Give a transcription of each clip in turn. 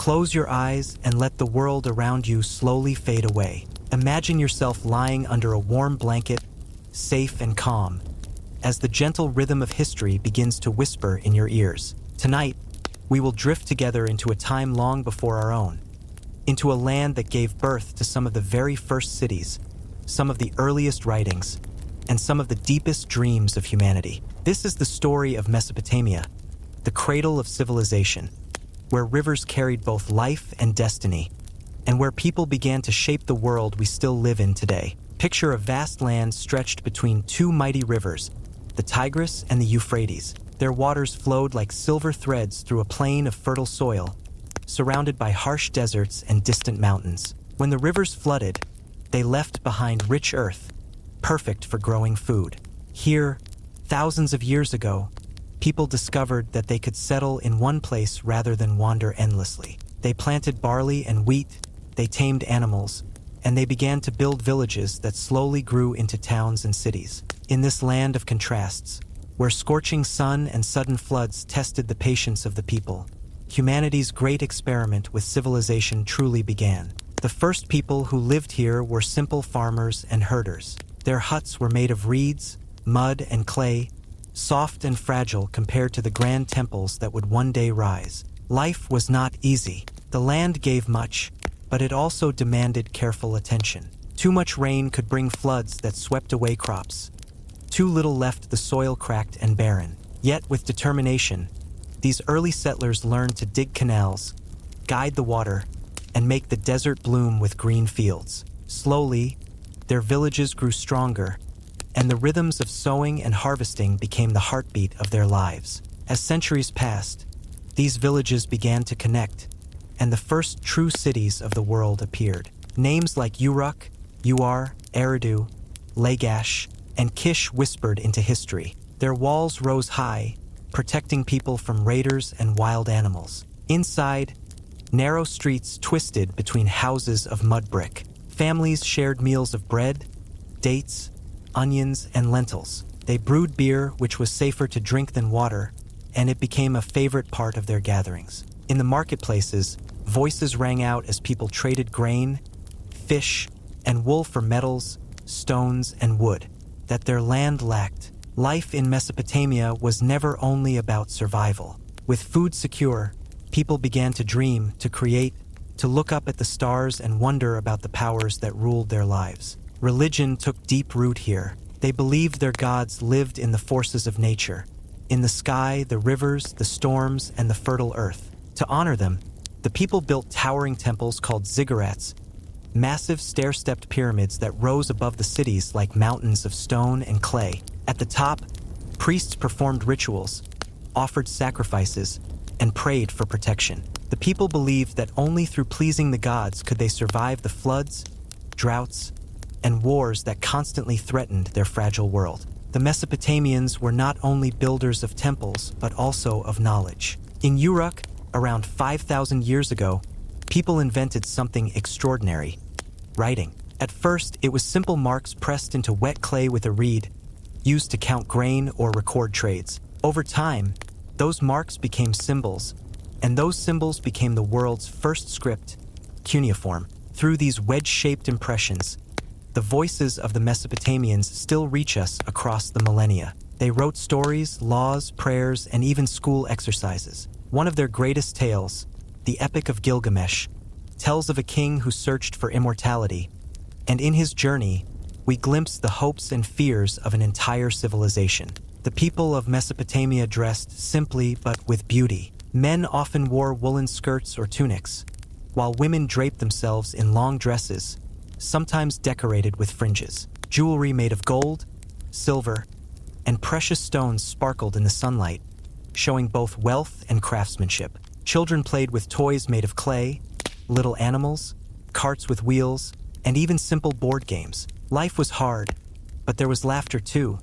Close your eyes and let the world around you slowly fade away. Imagine yourself lying under a warm blanket, safe and calm, as the gentle rhythm of history begins to whisper in your ears. Tonight, we will drift together into a time long before our own, into a land that gave birth to some of the very first cities, some of the earliest writings, and some of the deepest dreams of humanity. This is the story of Mesopotamia, the cradle of civilization, where rivers carried both life and destiny, and where people began to shape the world we still live in today. Picture a vast land stretched between two mighty rivers, the Tigris and the Euphrates. Their waters flowed like silver threads through a plain of fertile soil, surrounded by harsh deserts and distant mountains. When the rivers flooded, they left behind rich earth, perfect for growing food. Here, thousands of years ago, people discovered that they could settle in one place rather than wander endlessly. They planted barley and wheat, they tamed animals, and they began to build villages that slowly grew into towns and cities. In this land of contrasts, where scorching sun and sudden floods tested the patience of the people, humanity's great experiment with civilization truly began. The first people who lived here were simple farmers and herders. Their huts were made of reeds, mud, and clay, soft and fragile compared to the grand temples that would one day rise. Life was not easy. The land gave much, but it also demanded careful attention. Too much rain could bring floods that swept away crops. Too little left the soil cracked and barren. Yet, with determination, these early settlers learned to dig canals, guide the water, and make the desert bloom with green fields. Slowly, their villages grew stronger, and the rhythms of sowing and harvesting became the heartbeat of their lives. As centuries passed, these villages began to connect, and the first true cities of the world appeared. Names like Uruk, Uar, Eridu, Lagash, and Kish whispered into history. Their walls rose high, protecting people from raiders and wild animals. Inside, narrow streets twisted between houses of mud brick. Families shared meals of bread, dates, onions, and lentils. They brewed beer, which was safer to drink than water, and it became a favorite part of their gatherings. In the marketplaces, voices rang out as people traded grain, fish, and wool for metals, stones, and wood that their land lacked. Life in Mesopotamia was never only about survival. With food secure, people began to dream, to create, to look up at the stars and wonder about the powers that ruled their lives. Religion took deep root here. They believed their gods lived in the forces of nature, in the sky, the rivers, the storms, and the fertile earth. To honor them, the people built towering temples called ziggurats, massive stair-stepped pyramids that rose above the cities like mountains of stone and clay. At the top, priests performed rituals, offered sacrifices, and prayed for protection. The people believed that only through pleasing the gods could they survive the floods, droughts, and wars that constantly threatened their fragile world. The Mesopotamians were not only builders of temples, but also of knowledge. In Uruk, around 5,000 years ago, people invented something extraordinary: writing. At first, it was simple marks pressed into wet clay with a reed, used to count grain or record trades. Over time, those marks became symbols, and those symbols became the world's first script, cuneiform. Through these wedge-shaped impressions, the voices of the Mesopotamians still reach us across the millennia. They wrote stories, laws, prayers, and even school exercises. One of their greatest tales, the Epic of Gilgamesh, tells of a king who searched for immortality, and in his journey, we glimpse the hopes and fears of an entire civilization. The people of Mesopotamia dressed simply but with beauty. Men often wore woolen skirts or tunics, while women draped themselves in long dresses, sometimes decorated with fringes. Jewelry made of gold, silver, and precious stones sparkled in the sunlight, showing both wealth and craftsmanship. Children played with toys made of clay, little animals, carts with wheels, and even simple board games. Life was hard, but there was laughter too,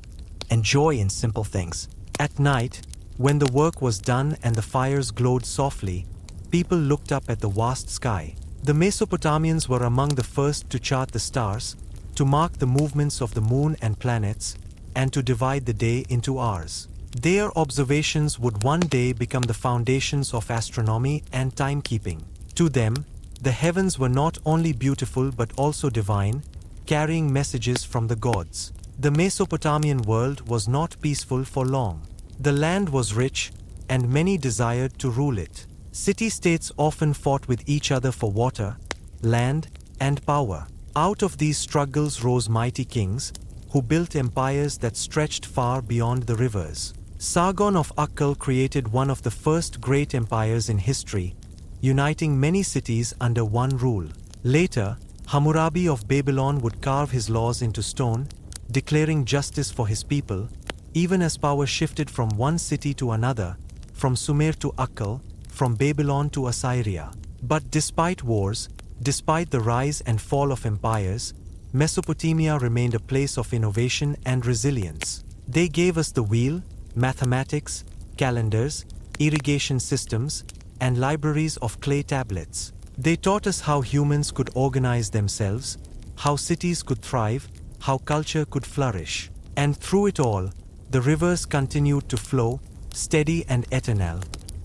and joy in simple things. At night, when the work was done and the fires glowed softly, people looked up at the vast sky. The Mesopotamians were among the first to chart the stars, to mark the movements of the moon and planets, and to divide the day into hours. Their observations would one day become the foundations of astronomy and timekeeping. To them, the heavens were not only beautiful but also divine, carrying messages from the gods. The Mesopotamian world was not peaceful for long. The land was rich, and many desired to rule it. City-states often fought with each other for water, land, and power. Out of these struggles rose mighty kings, who built empires that stretched far beyond the rivers. Sargon of Akkad created one of the first great empires in history, uniting many cities under one rule. Later, Hammurabi of Babylon would carve his laws into stone, declaring justice for his people, even as power shifted from one city to another, from Sumer to Akkad, from Babylon to Assyria. But despite wars, despite the rise and fall of empires, Mesopotamia remained a place of innovation and resilience. They gave us the wheel, mathematics, calendars, irrigation systems, and libraries of clay tablets. They taught us how humans could organize themselves, how cities could thrive, how culture could flourish. And through it all, the rivers continued to flow, steady and eternal,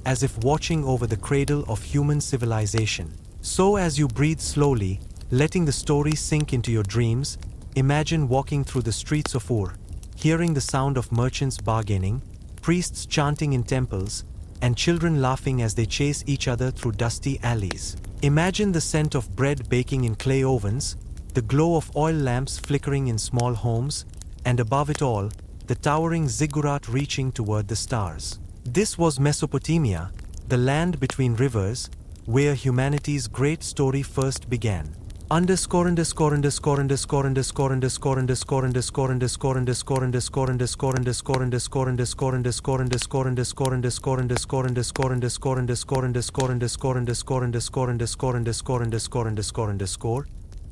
as if watching over the cradle of human civilization. So as you breathe slowly, letting the story sink into your dreams, imagine walking through the streets of Ur, hearing the sound of merchants bargaining, priests chanting in temples, and children laughing as they chase each other through dusty alleys. Imagine the scent of bread baking in clay ovens, the glow of oil lamps flickering in small homes, and above it all, the towering ziggurat reaching toward the stars. This was Mesopotamia, the land between rivers, where humanity's great story first began.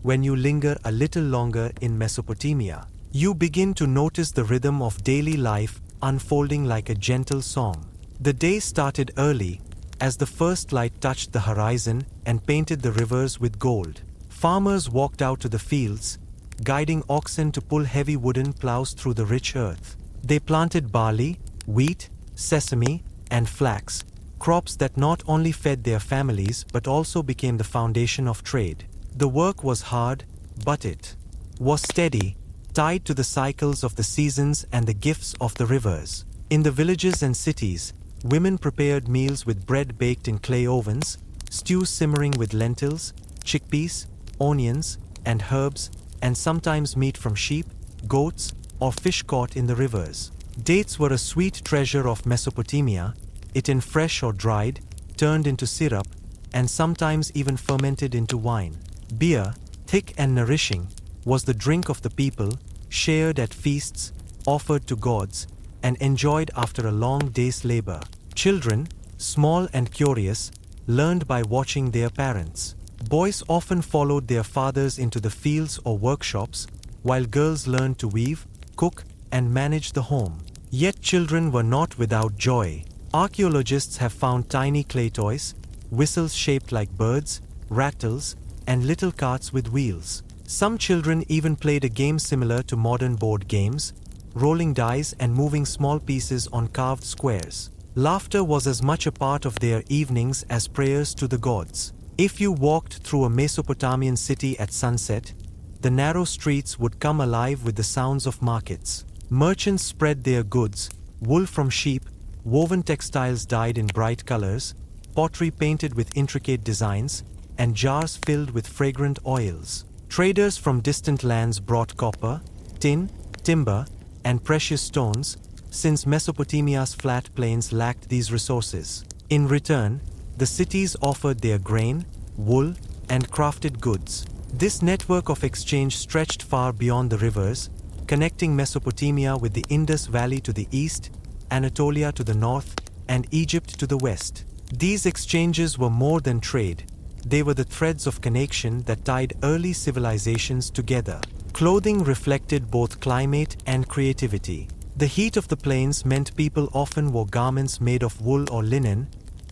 When you linger a little longer in Mesopotamia, you begin to notice the rhythm of daily life unfolding like a gentle song. The day started early, as the first light touched the horizon and painted the rivers with gold. Farmers walked out to the fields, guiding oxen to pull heavy wooden plows through the rich earth. They planted barley, wheat, sesame, and flax, crops that not only fed their families but also became the foundation of trade. The work was hard, but it was steady, tied to the cycles of the seasons and the gifts of the rivers. In the villages and cities, women prepared meals with bread baked in clay ovens, stews simmering with lentils, chickpeas, onions, and herbs, and sometimes meat from sheep, goats, or fish caught in the rivers. Dates were a sweet treasure of Mesopotamia, eaten fresh or dried, turned into syrup, and sometimes even fermented into wine. Beer, thick and nourishing, was the drink of the people, shared at feasts, offered to gods, and enjoyed after a long day's labor. Children, small and curious, learned by watching their parents. Boys often followed their fathers into the fields or workshops, while girls learned to weave, cook, and manage the home. Yet children were not without joy. Archaeologists have found tiny clay toys, whistles shaped like birds, rattles, and little carts with wheels. Some children even played a game similar to modern board games, rolling dice and moving small pieces on carved squares. Laughter was as much a part of their evenings as prayers to the gods. If you walked through a Mesopotamian city at sunset, the narrow streets would come alive with the sounds of markets. Merchants spread their goods, wool from sheep, woven textiles dyed in bright colors, pottery painted with intricate designs, and jars filled with fragrant oils. Traders from distant lands brought copper, tin, timber, and precious stones, since Mesopotamia's flat plains lacked these resources. In return, the cities offered their grain, wool, and crafted goods. This network of exchange stretched far beyond the rivers, connecting Mesopotamia with the Indus Valley to the east, Anatolia to the north, and Egypt to the west. These exchanges were more than trade. They were the threads of connection that tied early civilizations together. Clothing reflected both climate and creativity. The heat of the plains meant people often wore garments made of wool or linen,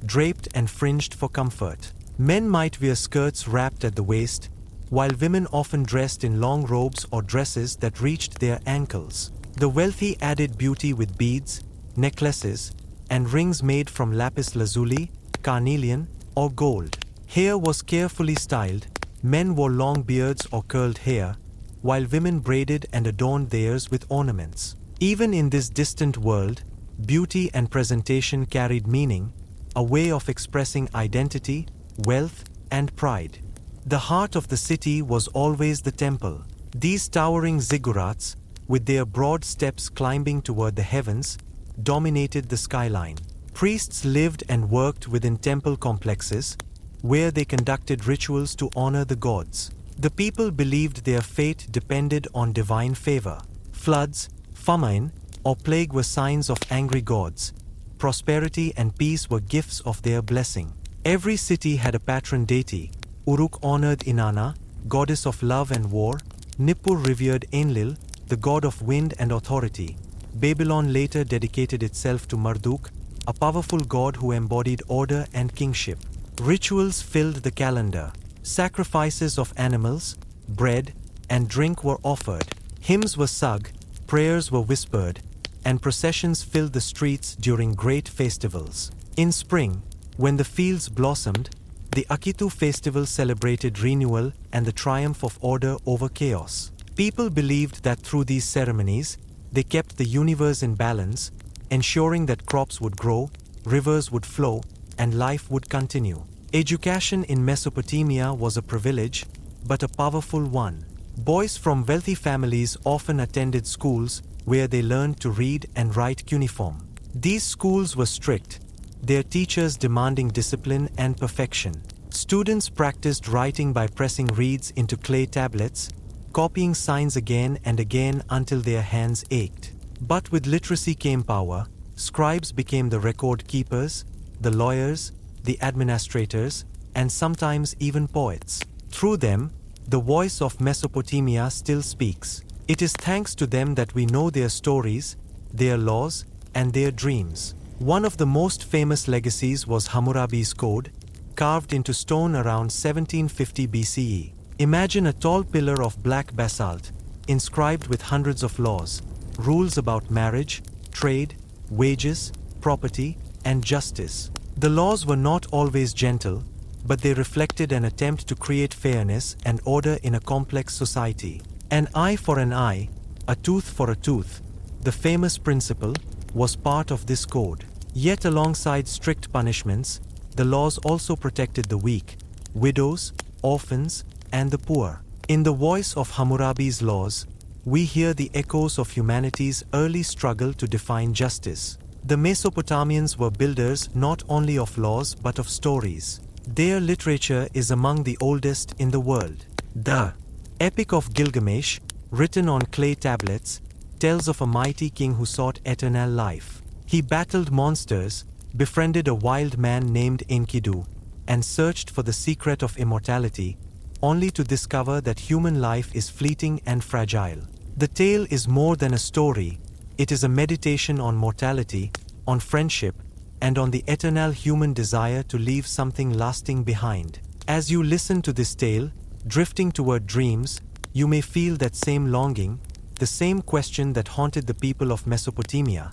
draped and fringed for comfort. Men might wear skirts wrapped at the waist, while women often dressed in long robes or dresses that reached their ankles. The wealthy added beauty with beads, necklaces, and rings made from lapis lazuli, carnelian, or gold. Hair was carefully styled, men wore long beards or curled hair, while women braided and adorned theirs with ornaments. Even in this distant world, beauty and presentation carried meaning, a way of expressing identity, wealth, and pride. The heart of the city was always the temple. These towering ziggurats, with their broad steps climbing toward the heavens, dominated the skyline. Priests lived and worked within temple complexes, where they conducted rituals to honor the gods. The people believed their fate depended on divine favor. Floods, famine, or plague were signs of angry gods. Prosperity and peace were gifts of their blessing. Every city had a patron deity. Uruk honored Inanna, goddess of love and war. Nippur revered Enlil, the god of wind and authority. Babylon later dedicated itself to Marduk, a powerful god who embodied order and kingship. Rituals filled the calendar. Sacrifices of animals, bread, and drink were offered. Hymns were sung, prayers were whispered, and processions filled the streets during great festivals. In spring, when the fields blossomed, the Akitu festival celebrated renewal and the triumph of order over chaos. People believed that through these ceremonies, they kept the universe in balance, ensuring that crops would grow, rivers would flow, and life would continue. Education in Mesopotamia was a privilege, but a powerful one. Boys from wealthy families often attended schools where they learned to read and write cuneiform. These schools were strict, their teachers demanding discipline and perfection. Students practiced writing by pressing reeds into clay tablets, copying signs again and again until their hands ached. But with literacy came power. Scribes became the record keepers, the lawyers, the administrators, and sometimes even poets. Through them, the voice of Mesopotamia still speaks. It is thanks to them that we know their stories, their laws, and their dreams. One of the most famous legacies was Hammurabi's Code, carved into stone around 1750 BCE. Imagine a tall pillar of black basalt, inscribed with hundreds of laws, rules about marriage, trade, wages, property, and justice. The laws were not always gentle, but they reflected an attempt to create fairness and order in a complex society. An eye for an eye, a tooth for a tooth, the famous principle, was part of this code. Yet alongside strict punishments, the laws also protected the weak, widows, orphans, and the poor. In the voice of Hammurabi's laws, we hear the echoes of humanity's early struggle to define justice. The Mesopotamians were builders not only of laws but of stories. Their literature is among the oldest in the world. The Epic of Gilgamesh, written on clay tablets, tells of a mighty king who sought eternal life. He battled monsters, befriended a wild man named Enkidu, and searched for the secret of immortality, only to discover that human life is fleeting and fragile. The tale is more than a story. It is a meditation on mortality, on friendship, and on the eternal human desire to leave something lasting behind. As you listen to this tale, drifting toward dreams, you may feel that same longing, the same question that haunted the people of Mesopotamia.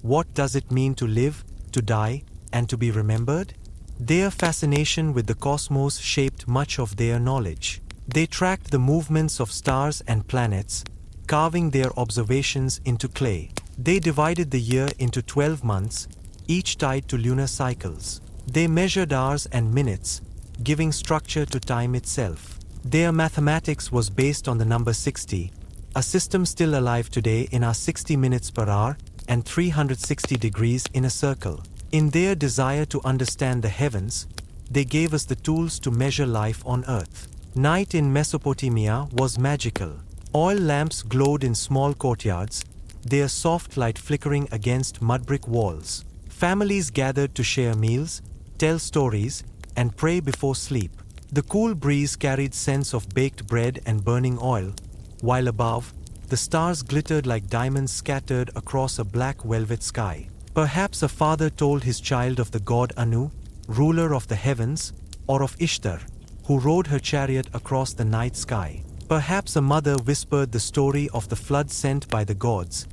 What does it mean to live, to die, and to be remembered? Their fascination with the cosmos shaped much of their knowledge. They tracked the movements of stars and planets, carving their observations into clay. They divided the year into 12 months, each tied to lunar cycles. They measured hours and minutes, giving structure to time itself. Their mathematics was based on the number 60, a system still alive today in our 60 minutes per hour and 360 degrees in a circle. In their desire to understand the heavens, they gave us the tools to measure life on Earth. Night in Mesopotamia was magical. Oil lamps glowed in small courtyards, their soft light flickering against mud brick walls. Families gathered to share meals, tell stories, and pray before sleep. The cool breeze carried scents of baked bread and burning oil, while above, the stars glittered like diamonds scattered across a black velvet sky. Perhaps a father told his child of the god Anu, ruler of the heavens, or of Ishtar, who rode her chariot across the night sky. Perhaps a mother whispered the story of the flood sent by the gods,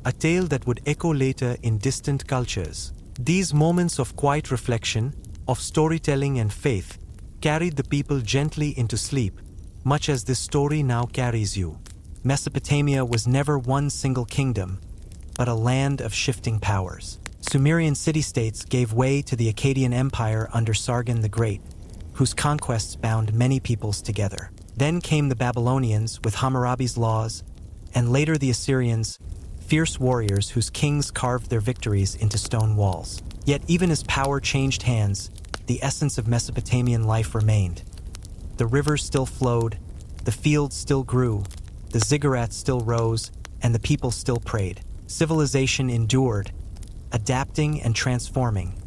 a tale that would echo later in distant cultures. These moments of quiet reflection, of storytelling and faith, carried the people gently into sleep, much as this story now carries you. Mesopotamia was never one single kingdom, but a land of shifting powers. Sumerian city-states gave way to the Akkadian Empire under Sargon the Great, whose conquests bound many peoples together. Then came the Babylonians with Hammurabi's laws, and later the Assyrians, fierce warriors whose kings carved their victories into stone walls. Yet even as power changed hands, the essence of Mesopotamian life remained. The rivers still flowed, the fields still grew, the ziggurats still rose, and the people still prayed. Civilization endured, adapting and transforming,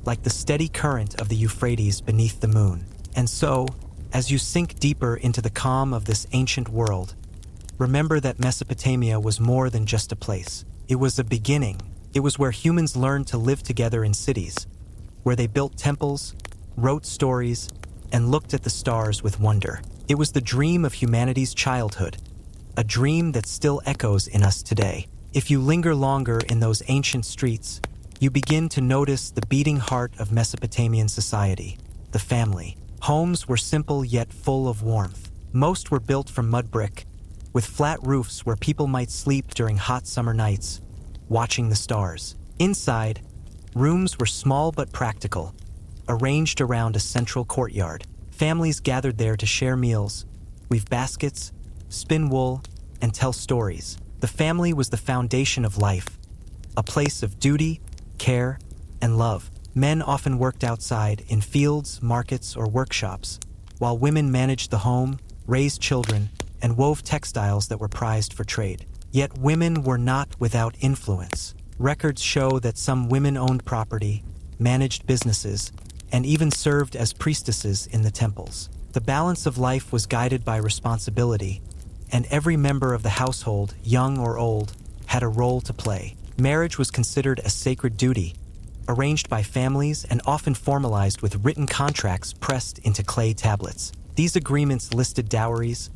like the steady current of the Euphrates beneath the moon. And so, as you sink deeper into the calm of this ancient world, remember that Mesopotamia was more than just a place. It was a beginning. It was where humans learned to live together in cities, where they built temples, wrote stories, and looked at the stars with wonder. It was the dream of humanity's childhood, a dream that still echoes in us today. If you linger longer in those ancient streets, you begin to notice the beating heart of Mesopotamian society, the family. Homes were simple yet full of warmth. Most were built from mud brick, with flat roofs where people might sleep during hot summer nights, watching the stars. Inside, rooms were small but practical, arranged around a central courtyard. Families gathered there to share meals, weave baskets, spin wool, and tell stories. The family was the foundation of life, a place of duty, care, and love. Men often worked outside in fields, markets, or workshops, while women managed the home, raised children, and wove textiles that were prized for trade. Yet women were not without influence. Records show that some women owned property, managed businesses, and even served as priestesses in the temples. The balance of life was guided by responsibility, and every member of the household, young or old, had a role to play. Marriage was considered a sacred duty, arranged by families and often formalized with written contracts pressed into clay tablets. These agreements listed dowries,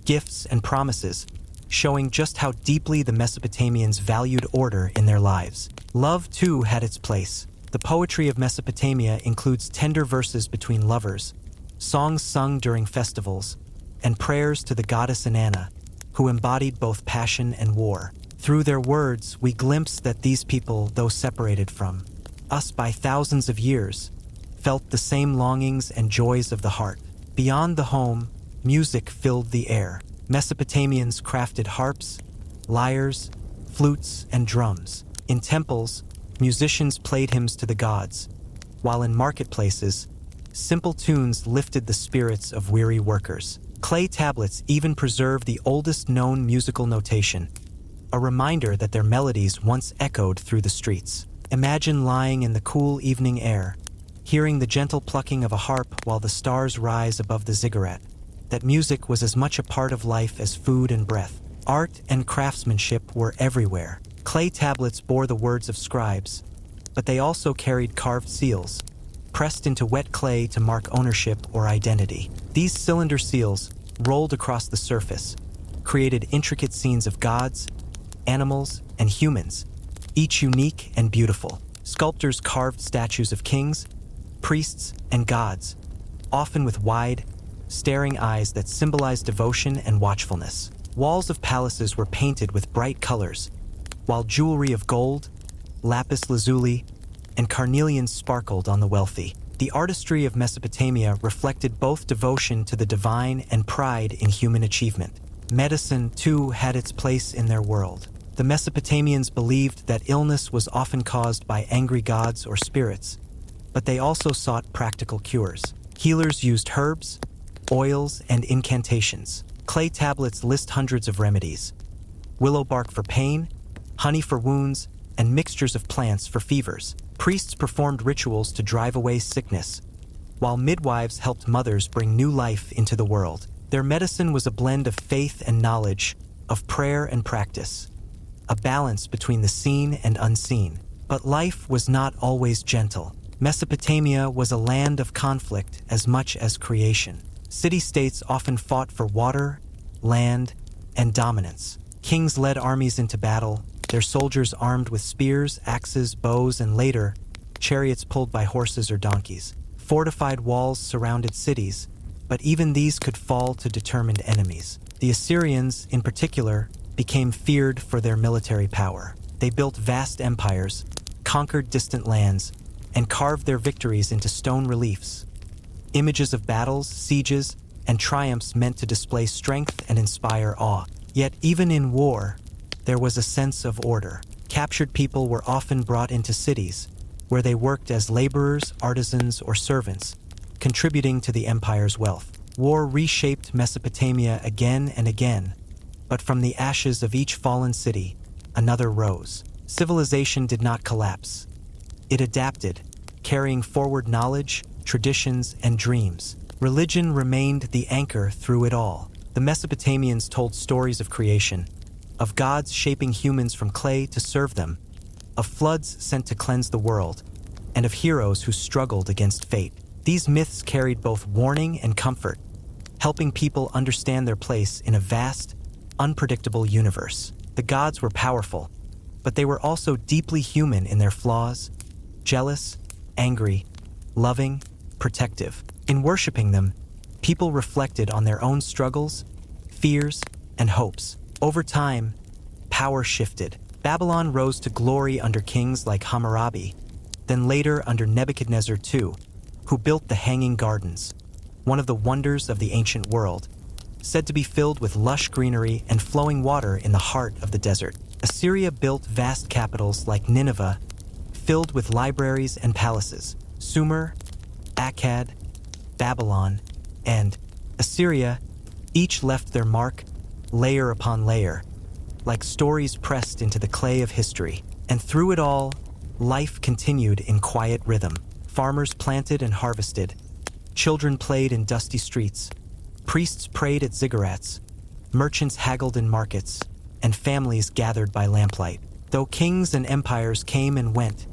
gifts, and promises, showing just how deeply the Mesopotamians valued order in their lives. Love, too, had its place. The poetry of Mesopotamia includes tender verses between lovers, songs sung during festivals, and prayers to the goddess Inanna, who embodied both passion and war. Through their words, we glimpse that these people, though separated from us by thousands of years, felt the same longings and joys of the heart. Beyond the home, music filled the air. Mesopotamians crafted harps, lyres, flutes, and drums. In temples, musicians played hymns to the gods, while in marketplaces, simple tunes lifted the spirits of weary workers. Clay tablets even preserve the oldest known musical notation, a reminder that their melodies once echoed through the streets. Imagine lying in the cool evening air, hearing the gentle plucking of a harp while the stars rise above the ziggurat. That music was as much a part of life as food and breath. Art and craftsmanship were everywhere. Clay tablets bore the words of scribes, but they also carried carved seals, pressed into wet clay to mark ownership or identity. These cylinder seals, rolled across the surface, created intricate scenes of gods, animals, and humans, each unique and beautiful. Sculptors carved statues of kings, priests, and gods, often with wide, staring eyes that symbolized devotion and watchfulness. Walls of palaces were painted with bright colors, while jewelry of gold, lapis lazuli, and carnelian sparkled on the wealthy. The artistry of Mesopotamia reflected both devotion to the divine and pride in human achievement. Medicine, too, had its place in their world. The Mesopotamians believed that illness was often caused by angry gods or spirits, but they also sought practical cures. Healers used herbs, oils, and incantations. Clay tablets list hundreds of remedies: willow bark for pain, honey for wounds, and mixtures of plants for fevers. Priests performed rituals to drive away sickness, while midwives helped mothers bring new life into the world. Their medicine was a blend of faith and knowledge, of prayer and practice, a balance between the seen and unseen. But life was not always gentle. Mesopotamia was a land of conflict as much as creation. City-states often fought for water, land, and dominance. Kings led armies into battle, their soldiers armed with spears, axes, bows, and later, chariots pulled by horses or donkeys. Fortified walls surrounded cities, but even these could fall to determined enemies. The Assyrians, in particular, became feared for their military power. They built vast empires, conquered distant lands, and carved their victories into stone reliefs. Images of battles, sieges, and triumphs meant to display strength and inspire awe. Yet even in war, there was a sense of order. Captured people were often brought into cities, where they worked as laborers, artisans, or servants, contributing to the empire's wealth. War reshaped Mesopotamia again and again, but from the ashes of each fallen city, another rose. Civilization did not collapse. It adapted, carrying forward knowledge, traditions, and dreams. Religion remained the anchor through it all. The Mesopotamians told stories of creation, of gods shaping humans from clay to serve them, of floods sent to cleanse the world, and of heroes who struggled against fate. These myths carried both warning and comfort, helping people understand their place in a vast, unpredictable universe. The gods were powerful, but they were also deeply human in their flaws, jealous, angry, loving, protective. In worshiping them, people reflected on their own struggles, fears, and hopes. Over time, power shifted. Babylon rose to glory under kings like Hammurabi, then later under Nebuchadnezzar II, who built the Hanging Gardens, one of the wonders of the ancient world, said to be filled with lush greenery and flowing water in the heart of the desert. Assyria built vast capitals like Nineveh, filled with libraries and palaces. Sumer, Akkad, Babylon, and Assyria each left their mark, layer upon layer, like stories pressed into the clay of history. And through it all, life continued in quiet rhythm. Farmers planted and harvested, children played in dusty streets, priests prayed at ziggurats, merchants haggled in markets, and families gathered by lamplight. Though kings and empires came and went,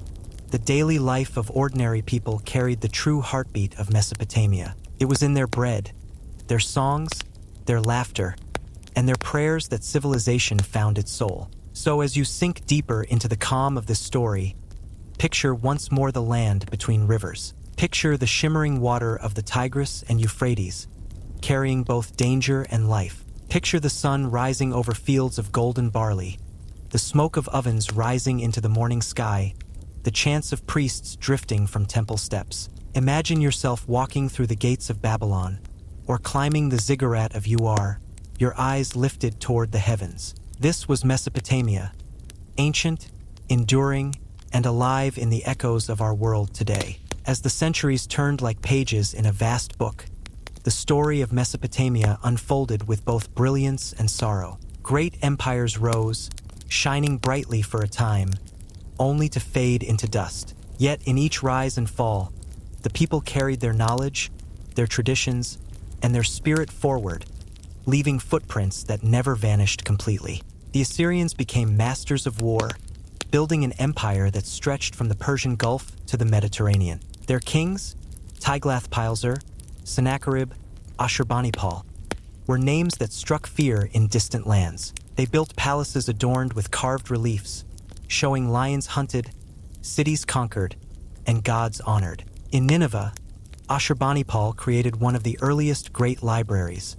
the daily life of ordinary people carried the true heartbeat of Mesopotamia. It was in their bread, their songs, their laughter, and their prayers that civilization found its soul. So as you sink deeper into the calm of this story, picture once more the land between rivers. Picture the shimmering water of the Tigris and Euphrates, carrying both danger and life. Picture the sun rising over fields of golden barley, the smoke of ovens rising into the morning sky, the chants of priests drifting from temple steps. Imagine yourself walking through the gates of Babylon, or climbing the ziggurat of Ur, your eyes lifted toward the heavens. This was Mesopotamia, ancient, enduring, and alive in the echoes of our world today. As the centuries turned like pages in a vast book, the story of Mesopotamia unfolded with both brilliance and sorrow. Great empires rose, shining brightly for a time, only to fade into dust. Yet in each rise and fall, the people carried their knowledge, their traditions, and their spirit forward, leaving footprints that never vanished completely. The Assyrians became masters of war, building an empire that stretched from the Persian Gulf to the Mediterranean. Their kings, Tiglath-Pileser, Sennacherib, Ashurbanipal, were names that struck fear in distant lands. They built palaces adorned with carved reliefs, showing lions hunted, cities conquered, and gods honored. In Nineveh, Ashurbanipal created one of the earliest great libraries,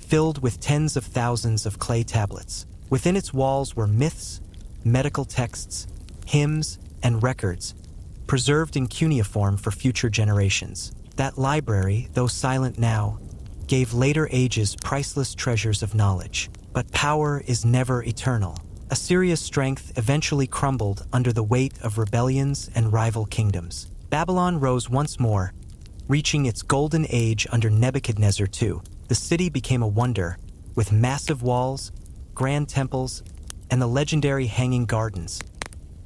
filled with tens of thousands of clay tablets. Within its walls were myths, medical texts, hymns, and records, preserved in cuneiform for future generations. That library, though silent now, gave later ages priceless treasures of knowledge. But power is never eternal. Assyria's strength eventually crumbled under the weight of rebellions and rival kingdoms. Babylon rose once more, reaching its golden age under Nebuchadnezzar II. The city became a wonder, with massive walls, grand temples, and the legendary Hanging Gardens,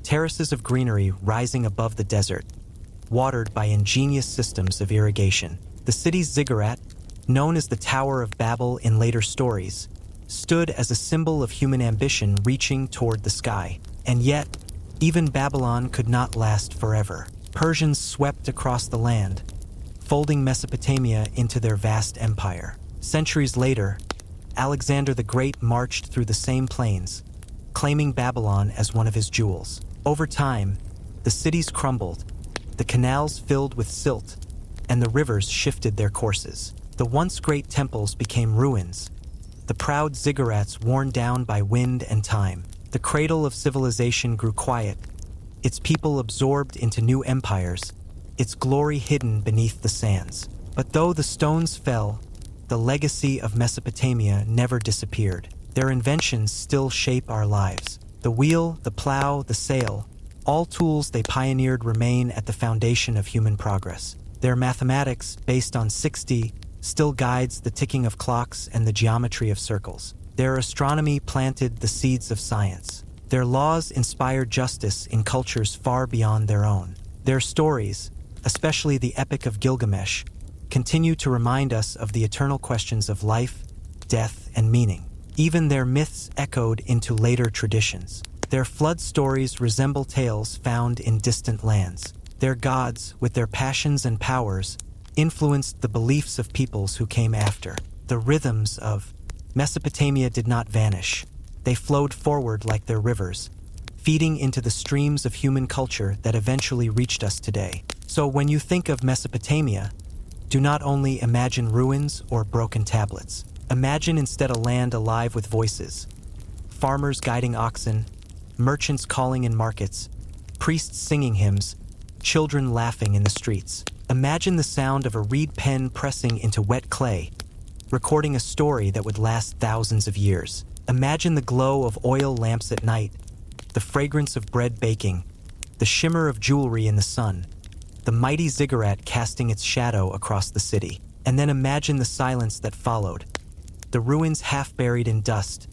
terraces of greenery rising above the desert, watered by ingenious systems of irrigation. The city's ziggurat, known as the Tower of Babel in later stories, stood as a symbol of human ambition reaching toward the sky. And yet, even Babylon could not last forever. Persians swept across the land, folding Mesopotamia into their vast empire. Centuries later, Alexander the Great marched through the same plains, claiming Babylon as one of his jewels. Over time, the cities crumbled, the canals filled with silt, and the rivers shifted their courses. The once great temples became ruins, the proud ziggurats worn down by wind and time. The cradle of civilization grew quiet, its people absorbed into new empires, its glory hidden beneath the sands. But though the stones fell, the legacy of Mesopotamia never disappeared. Their inventions still shape our lives. The wheel, the plow, the sail, all tools they pioneered remain at the foundation of human progress. Their mathematics, based on 60, still guides the ticking of clocks and the geometry of circles. Their astronomy planted the seeds of science. Their laws inspired justice in cultures far beyond their own. Their stories, especially the Epic of Gilgamesh, continue to remind us of the eternal questions of life, death, and meaning. Even their myths echoed into later traditions. Their flood stories resemble tales found in distant lands. Their gods, with their passions and powers, influenced the beliefs of peoples who came after. The rhythms of Mesopotamia did not vanish. They flowed forward like their rivers, feeding into the streams of human culture that eventually reached us today. So when you think of Mesopotamia, do not only imagine ruins or broken tablets. Imagine instead a land alive with voices. Farmers guiding oxen, merchants calling in markets, priests singing hymns, children laughing in the streets. Imagine the sound of a reed pen pressing into wet clay, recording a story that would last thousands of years. Imagine the glow of oil lamps at night, the fragrance of bread baking, the shimmer of jewelry in the sun, the mighty ziggurat casting its shadow across the city. And then imagine the silence that followed. The ruins half buried in dust,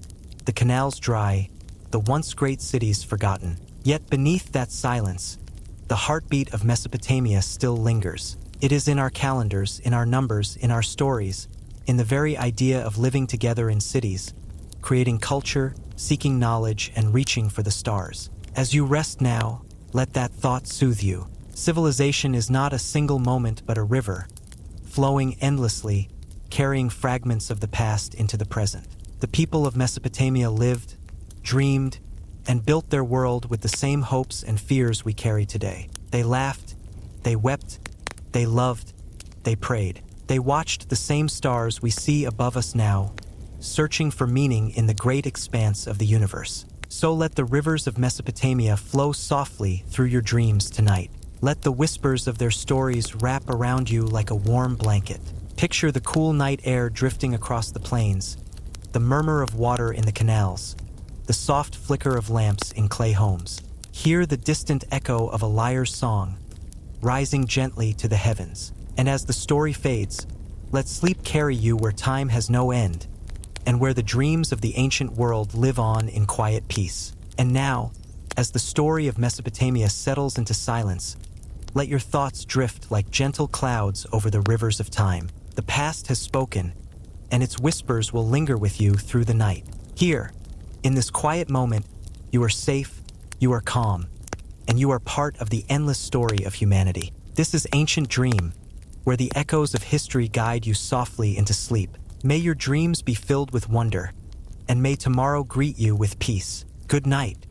the canals dry, the once great cities forgotten. Yet beneath that silence, the heartbeat of Mesopotamia still lingers. It is in our calendars, in our numbers, in our stories, in the very idea of living together in cities, creating culture, seeking knowledge, and reaching for the stars. As you rest now, let that thought soothe you. Civilization is not a single moment but a river, flowing endlessly, carrying fragments of the past into the present. The people of Mesopotamia lived, dreamed, and built their world with the same hopes and fears we carry today. They laughed, they wept, they loved, they prayed. They watched the same stars we see above us now, searching for meaning in the great expanse of the universe. So let the rivers of Mesopotamia flow softly through your dreams tonight. Let the whispers of their stories wrap around you like a warm blanket. Picture the cool night air drifting across the plains, the murmur of water in the canals, the soft flicker of lamps in clay homes. Hear the distant echo of a lyre's song, rising gently to the heavens. And as the story fades, let sleep carry you where time has no end, and where the dreams of the ancient world live on in quiet peace. And now, as the story of Mesopotamia settles into silence, let your thoughts drift like gentle clouds over the rivers of time. The past has spoken, and its whispers will linger with you through the night. Here, in this quiet moment, you are safe, you are calm, and you are part of the endless story of humanity. This is Ancient Dream, where the echoes of history guide you softly into sleep. May your dreams be filled with wonder, and may tomorrow greet you with peace. Good night.